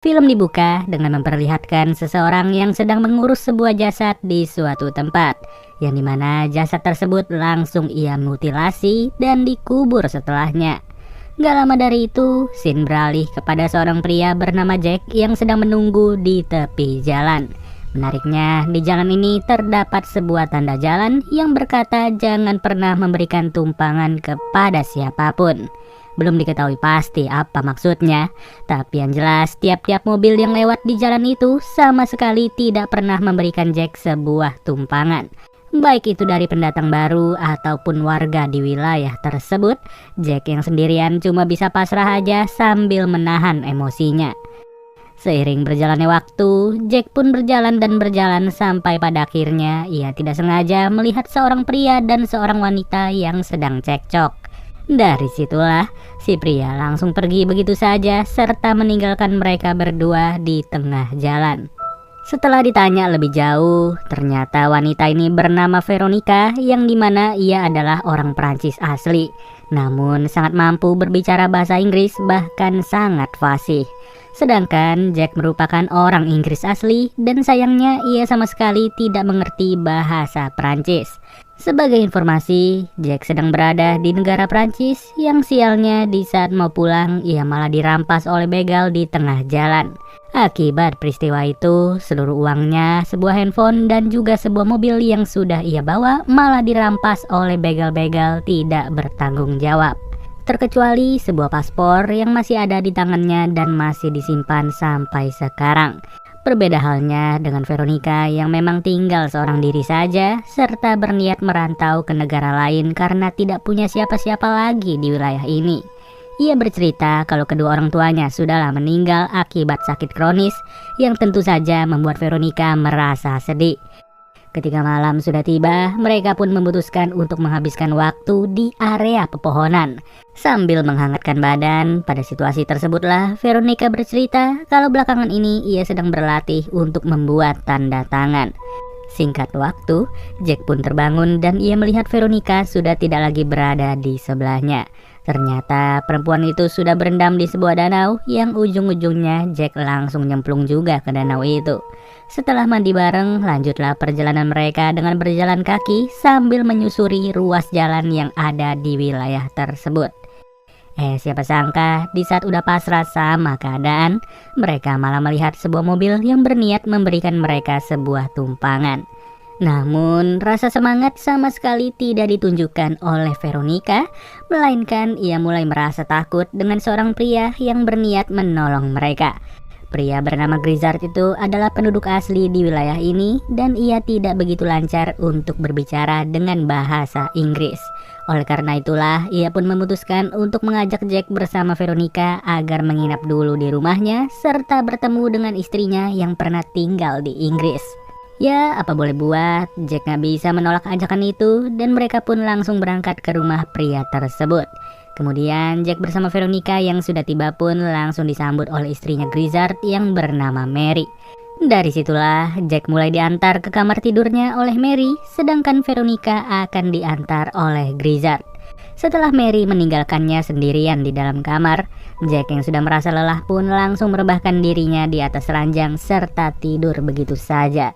Film dibuka dengan memperlihatkan seseorang yang sedang mengurus sebuah jasad di suatu tempat, yang dimana jasad tersebut langsung ia mutilasi dan dikubur setelahnya. Gak lama dari itu, scene beralih kepada seorang pria bernama Jack yang sedang menunggu di tepi jalan. Menariknya, di jalan ini terdapat sebuah tanda jalan yang berkata jangan pernah memberikan tumpangan kepada siapapun. Belum diketahui pasti apa maksudnya, tapi yang jelas tiap-tiap mobil yang lewat di jalan itu sama sekali tidak pernah memberikan Jack sebuah tumpangan. Baik itu dari pendatang baru ataupun warga di wilayah tersebut, Jack yang sendirian cuma bisa pasrah aja sambil menahan emosinya. Seiring berjalannya waktu, Jack pun berjalan dan berjalan sampai pada akhirnya ia tidak sengaja melihat seorang pria dan seorang wanita yang sedang cekcok. Dari situlah si pria langsung pergi begitu saja serta meninggalkan mereka berdua di tengah jalan. Setelah ditanya lebih jauh, ternyata wanita ini bernama Veronica yang dimana ia adalah orang Prancis asli, namun sangat mampu berbicara bahasa Inggris bahkan sangat fasih. Sedangkan Jack merupakan orang Inggris asli dan sayangnya ia sama sekali tidak mengerti bahasa Prancis. Sebagai informasi, Jack sedang berada di negara Prancis yang sialnya di saat mau pulang ia malah dirampas oleh begal di tengah jalan. Akibat peristiwa itu, seluruh uangnya, sebuah handphone dan juga sebuah mobil yang sudah ia bawa malah dirampas oleh begal-begal tidak bertanggung jawab. Terkecuali sebuah paspor yang masih ada di tangannya dan masih disimpan sampai sekarang. Berbeda halnya dengan Veronica yang memang tinggal seorang diri saja serta berniat merantau ke negara lain karena tidak punya siapa-siapa lagi di wilayah ini. Ia bercerita kalau kedua orang tuanya sudahlah meninggal akibat sakit kronis yang tentu saja membuat Veronica merasa sedih. Ketika malam sudah tiba, mereka pun memutuskan untuk menghabiskan waktu di area pepohonan. Sambil menghangatkan badan, pada situasi tersebutlah Veronica bercerita kalau belakangan ini ia sedang berlatih untuk membuat tanda tangan. Singkat waktu, Jack pun terbangun dan ia melihat Veronica sudah tidak lagi berada di sebelahnya. Ternyata perempuan itu sudah berendam di sebuah danau yang ujung-ujungnya Jack langsung nyemplung juga ke danau itu. Setelah mandi bareng, lanjutlah perjalanan mereka dengan berjalan kaki sambil menyusuri ruas jalan yang ada di wilayah tersebut. Siapa sangka di saat udah pasrah sama keadaan, mereka malah melihat sebuah mobil yang berniat memberikan mereka sebuah tumpangan. Namun rasa semangat sama sekali tidak ditunjukkan oleh Veronica, melainkan ia mulai merasa takut dengan seorang pria yang berniat menolong mereka. Pria bernama Grizzard itu adalah penduduk asli di wilayah ini dan ia tidak begitu lancar untuk berbicara dengan bahasa Inggris. Oleh karena itulah ia pun memutuskan untuk mengajak Jack bersama Veronica agar menginap dulu di rumahnya serta bertemu dengan istrinya yang pernah tinggal di Inggris. Ya, apa boleh buat, Jack gak bisa menolak ajakan itu dan mereka pun langsung berangkat ke rumah pria tersebut. Kemudian Jack bersama Veronica yang sudah tiba pun langsung disambut oleh istrinya Grizzard yang bernama Mary. Dari situlah Jack mulai diantar ke kamar tidurnya oleh Mary, sedangkan Veronica akan diantar oleh Grizzard. Setelah Mary meninggalkannya sendirian di dalam kamar, Jack yang sudah merasa lelah pun langsung merebahkan dirinya di atas ranjang serta tidur begitu saja.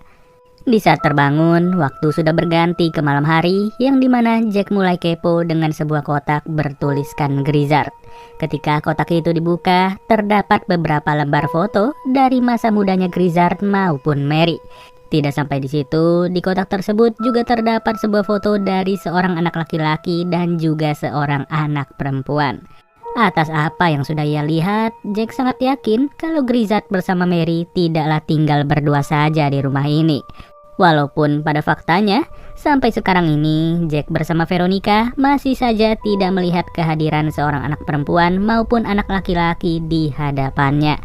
Di saat terbangun, waktu sudah berganti ke malam hari yang dimana Jack mulai kepo dengan sebuah kotak bertuliskan Grizzard. Ketika kotak itu dibuka, terdapat beberapa lembar foto dari masa mudanya Grizzard maupun Mary. Tidak sampai di situ, di kotak tersebut juga terdapat sebuah foto dari seorang anak laki-laki dan juga seorang anak perempuan. Atas apa yang sudah ia lihat, Jack sangat yakin kalau Grizzard bersama Mary tidaklah tinggal berdua saja di rumah ini. Walaupun pada faktanya, sampai sekarang ini Jack bersama Veronica masih saja tidak melihat kehadiran seorang anak perempuan maupun anak laki-laki di hadapannya.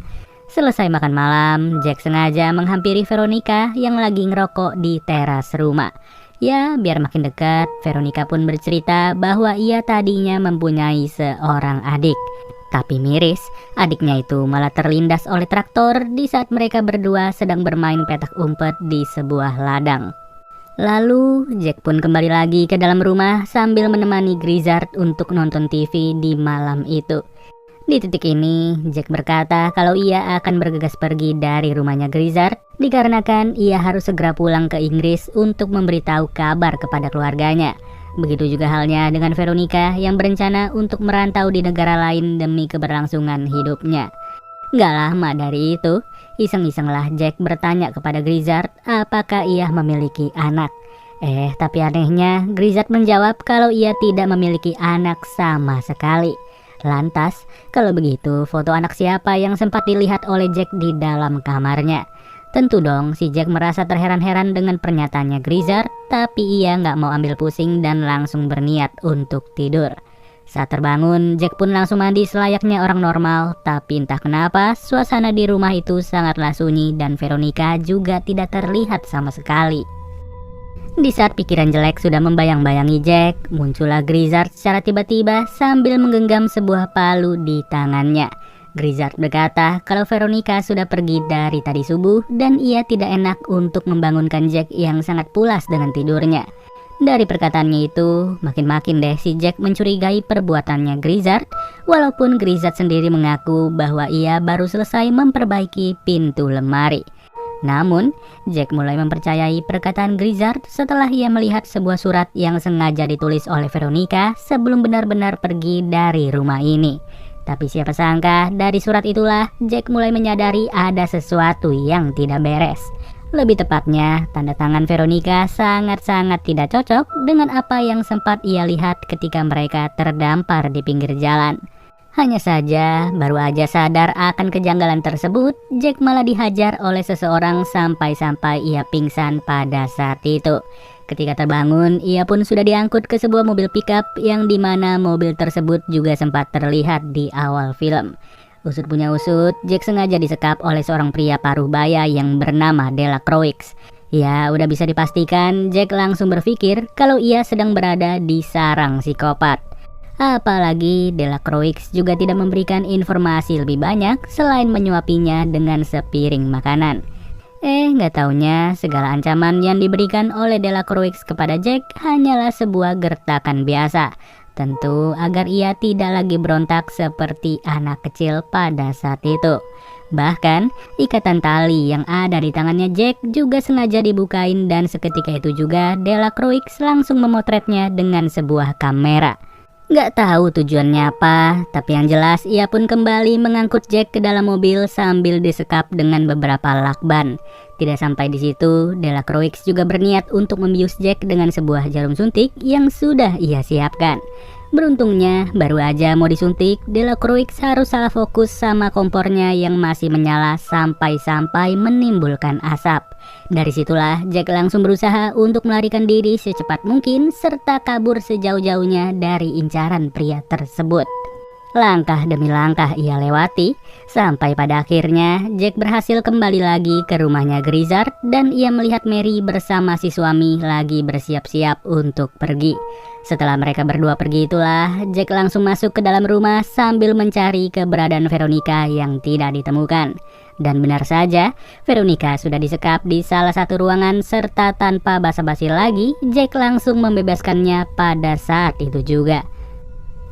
Selesai makan malam, Jack sengaja menghampiri Veronica yang lagi ngerokok di teras rumah. Ya, biar makin dekat, Veronica pun bercerita bahwa ia tadinya mempunyai seorang adik. Tapi miris, adiknya itu malah terlindas oleh traktor di saat mereka berdua sedang bermain petak umpet di sebuah ladang. Lalu Jack pun kembali lagi ke dalam rumah sambil menemani Grizzard untuk nonton TV di malam itu. Di titik ini, Jack berkata kalau ia akan bergegas pergi dari rumahnya Grizzard dikarenakan ia harus segera pulang ke Inggris untuk memberitahu kabar kepada keluarganya. Begitu juga halnya dengan Veronica yang berencana untuk merantau di negara lain demi keberlangsungan hidupnya. Gak lama dari itu, iseng-isenglah Jack bertanya kepada Grizzard apakah ia memiliki anak. Tapi anehnya Grizzard menjawab kalau ia tidak memiliki anak sama sekali. Lantas, kalau begitu foto anak siapa yang sempat dilihat oleh Jack di dalam kamarnya? Tentu dong si Jack merasa terheran-heran dengan pernyataannya Grizzard, tapi ia nggak mau ambil pusing dan langsung berniat untuk tidur. Saat terbangun, Jack pun langsung mandi selayaknya orang normal, tapi entah kenapa suasana di rumah itu sangatlah sunyi dan Veronica juga tidak terlihat sama sekali. Di saat pikiran jelek sudah membayang-bayangi Jack, muncullah Grizzard secara tiba-tiba sambil menggenggam sebuah palu di tangannya. Grizzard berkata kalau Veronica sudah pergi dari tadi subuh dan ia tidak enak untuk membangunkan Jack yang sangat pulas dengan tidurnya. Dari perkataannya itu, makin-makin deh si Jack mencurigai perbuatannya Grizzard, walaupun Grizzard sendiri mengaku bahwa ia baru selesai memperbaiki pintu lemari. Namun, Jack mulai mempercayai perkataan Grizzard setelah ia melihat sebuah surat yang sengaja ditulis oleh Veronica sebelum benar-benar pergi dari rumah ini. Tapi siapa sangka dari surat itulah Jack mulai menyadari ada sesuatu yang tidak beres. Lebih tepatnya, tanda tangan Veronica sangat-sangat tidak cocok dengan apa yang sempat ia lihat ketika mereka terdampar di pinggir jalan. Hanya saja, baru aja sadar akan kejanggalan tersebut, Jack malah dihajar oleh seseorang sampai-sampai ia pingsan pada saat itu. Ketika terbangun, ia pun sudah diangkut ke sebuah mobil pickup yang dimana mobil tersebut juga sempat terlihat di awal film. Usut punya usut, Jack sengaja disekap oleh seorang pria paruh baya yang bernama Delacroix. Ya, udah bisa dipastikan Jack langsung berpikir kalau ia sedang berada di sarang psikopat. Apalagi Delacroix juga tidak memberikan informasi lebih banyak selain menyuapinya dengan sepiring makanan. Nggak taunya segala ancaman yang diberikan oleh Delacroix kepada Jack hanyalah sebuah gertakan biasa. Tentu agar ia tidak lagi berontak seperti anak kecil pada saat itu. Bahkan ikatan tali yang ada di tangannya Jack juga sengaja dibukain dan seketika itu juga Delacroix langsung memotretnya dengan sebuah kamera. Gak tahu tujuannya apa, tapi yang jelas ia pun kembali mengangkut Jack ke dalam mobil sambil disekap dengan beberapa lakban. Tidak sampai di situ, Delacroix juga berniat untuk membius Jack dengan sebuah jarum suntik yang sudah ia siapkan. Beruntungnya, baru aja mau disuntik, Delacroix harus salah fokus sama kompornya yang masih menyala sampai-sampai menimbulkan asap. Dari situlah Jack langsung berusaha untuk melarikan diri secepat mungkin serta kabur sejauh-jauhnya dari incaran pria tersebut. Langkah demi langkah ia lewati, sampai pada akhirnya Jack berhasil kembali lagi ke rumahnya Grizzard dan ia melihat Mary bersama si suami lagi bersiap-siap untuk pergi. Setelah mereka berdua pergi itulah, Jack langsung masuk ke dalam rumah sambil mencari keberadaan Veronica yang tidak ditemukan. Dan benar saja, Veronica sudah disekap di salah satu ruangan serta tanpa basa-basi lagi, Jack langsung membebaskannya pada saat itu juga.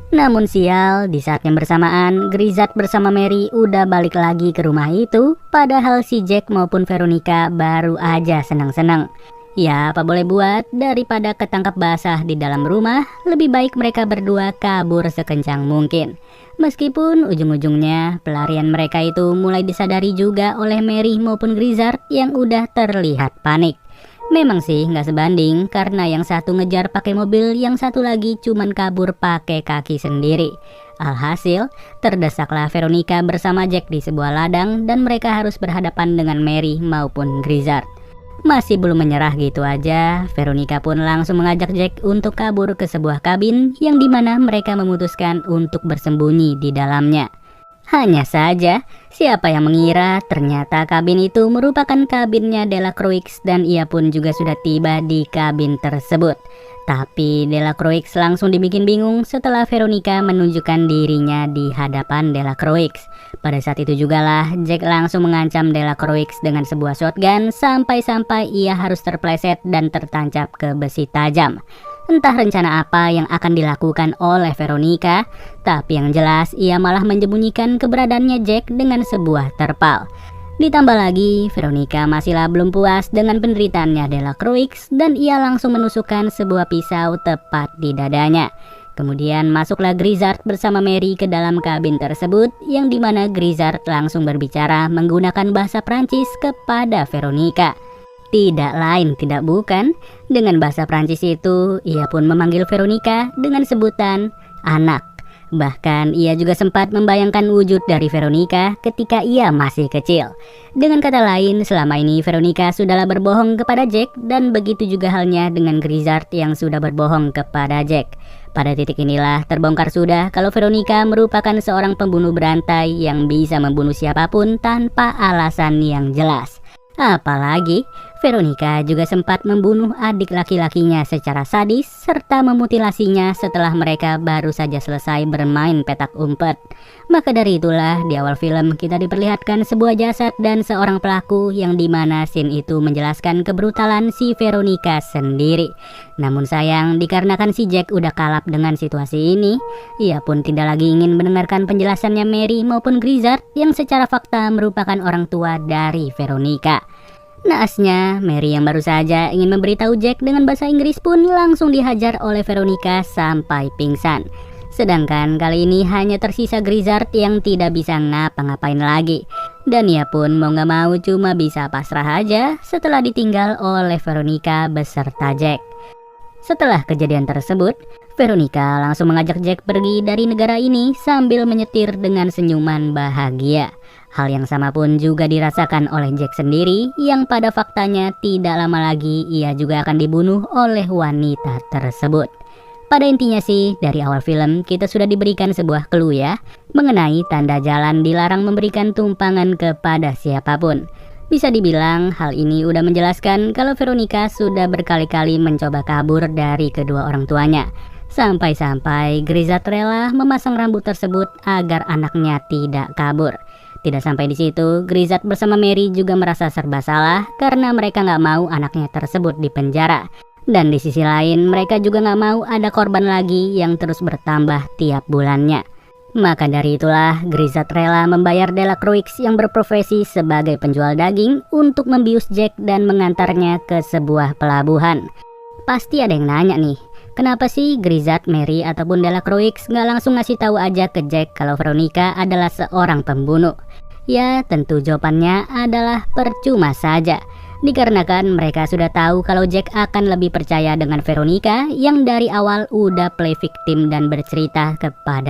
Namun sial, di saat yang bersamaan, Grizzard bersama Mary udah balik lagi ke rumah itu, padahal si Jack maupun Veronica baru aja senang-senang. Ya, apa boleh buat, daripada ketangkap basah di dalam rumah, lebih baik mereka berdua kabur sekencang mungkin. Meskipun ujung-ujungnya pelarian mereka itu mulai disadari juga oleh Mary maupun Grizzard yang udah terlihat panik. Memang sih nggak sebanding karena yang satu ngejar pakai mobil, yang satu lagi cuman kabur pakai kaki sendiri. Alhasil, terdesaklah Veronica bersama Jack di sebuah ladang dan mereka harus berhadapan dengan Mary maupun Grizzard. Masih belum menyerah gitu aja, Veronica pun langsung mengajak Jack untuk kabur ke sebuah kabin yang dimana mereka memutuskan untuk bersembunyi di dalamnya. Hanya saja, siapa yang mengira ternyata kabin itu merupakan kabinnya Delacroix dan ia pun juga sudah tiba di kabin tersebut. Tapi Delacroix langsung dibikin bingung setelah Veronica menunjukkan dirinya di hadapan Delacroix. Pada saat itu jugalah Jack langsung mengancam Delacroix dengan sebuah shotgun sampai-sampai ia harus terpleset dan tertancap ke besi tajam. Entah rencana apa yang akan dilakukan oleh Veronica, tapi yang jelas ia malah menyembunyikan keberadaannya Jack dengan sebuah terpal. Ditambah lagi, Veronica masihlah belum puas dengan penderitaannya Delacroix dan ia langsung menusukkan sebuah pisau tepat di dadanya. Kemudian masuklah Grizzard bersama Mary ke dalam kabin tersebut, yang dimana Grizzard langsung berbicara menggunakan bahasa Prancis kepada Veronica. Tidak lain tidak bukan, dengan bahasa Prancis itu ia pun memanggil Veronica dengan sebutan anak. Bahkan ia juga sempat membayangkan wujud dari Veronica ketika ia masih kecil. Dengan kata lain, selama ini Veronica sudahlah berbohong kepada Jack, dan begitu juga halnya dengan Grizzard yang sudah berbohong kepada Jack. Pada titik inilah terbongkar sudah kalau Veronica merupakan seorang pembunuh berantai yang bisa membunuh siapapun tanpa alasan yang jelas. Apalagi Veronica juga sempat membunuh adik laki-lakinya secara sadis serta memutilasinya setelah mereka baru saja selesai bermain petak umpet. Maka dari itulah di awal film kita diperlihatkan sebuah jasad dan seorang pelaku, yang dimana scene itu menjelaskan kebrutalan si Veronica sendiri. Namun sayang, dikarenakan si Jack udah kalap dengan situasi ini, ia pun tidak lagi ingin mendengarkan penjelasannya Mary maupun Grizzard yang secara fakta merupakan orang tua dari Veronica. Naasnya, Mary yang baru saja ingin memberitahu Jack dengan bahasa Inggris pun langsung dihajar oleh Veronica sampai pingsan. Sedangkan kali ini hanya tersisa Grizzard yang tidak bisa ngapa-ngapain lagi. Dan ia pun mau gak mau cuma bisa pasrah aja setelah ditinggal oleh Veronica beserta Jack. Setelah kejadian tersebut, Veronica langsung mengajak Jack pergi dari negara ini sambil menyetir dengan senyuman bahagia. Hal yang sama pun juga dirasakan oleh Jack sendiri, yang pada faktanya tidak lama lagi ia juga akan dibunuh oleh wanita tersebut. Pada intinya sih, dari awal film kita sudah diberikan sebuah clue ya, mengenai tanda jalan dilarang memberikan tumpangan kepada siapapun. Bisa dibilang hal ini udah menjelaskan kalau Veronica sudah berkali-kali mencoba kabur dari kedua orang tuanya. Sampai-sampai Grizzard rela memasang rambut tersebut agar anaknya tidak kabur. Tidak sampai di situ, Grizzard bersama Mary juga merasa serba salah karena mereka nggak mau anaknya tersebut di penjara. Dan di sisi lain, mereka juga nggak mau ada korban lagi yang terus bertambah tiap bulannya. Maka dari itulah, Grizzard rela membayar Delacroix yang berprofesi sebagai penjual daging untuk membius Jack dan mengantarnya ke sebuah pelabuhan. Pasti ada yang nanya nih, kenapa sih Grizzard, Mary, ataupun Delacroix nggak langsung ngasih tahu aja ke Jack kalau Veronica adalah seorang pembunuh? Ya, tentu jawabannya adalah percuma saja. Dikarenakan mereka sudah tahu kalau Jack akan lebih percaya dengan Veronica yang dari awal udah play victim dan bercerita kepada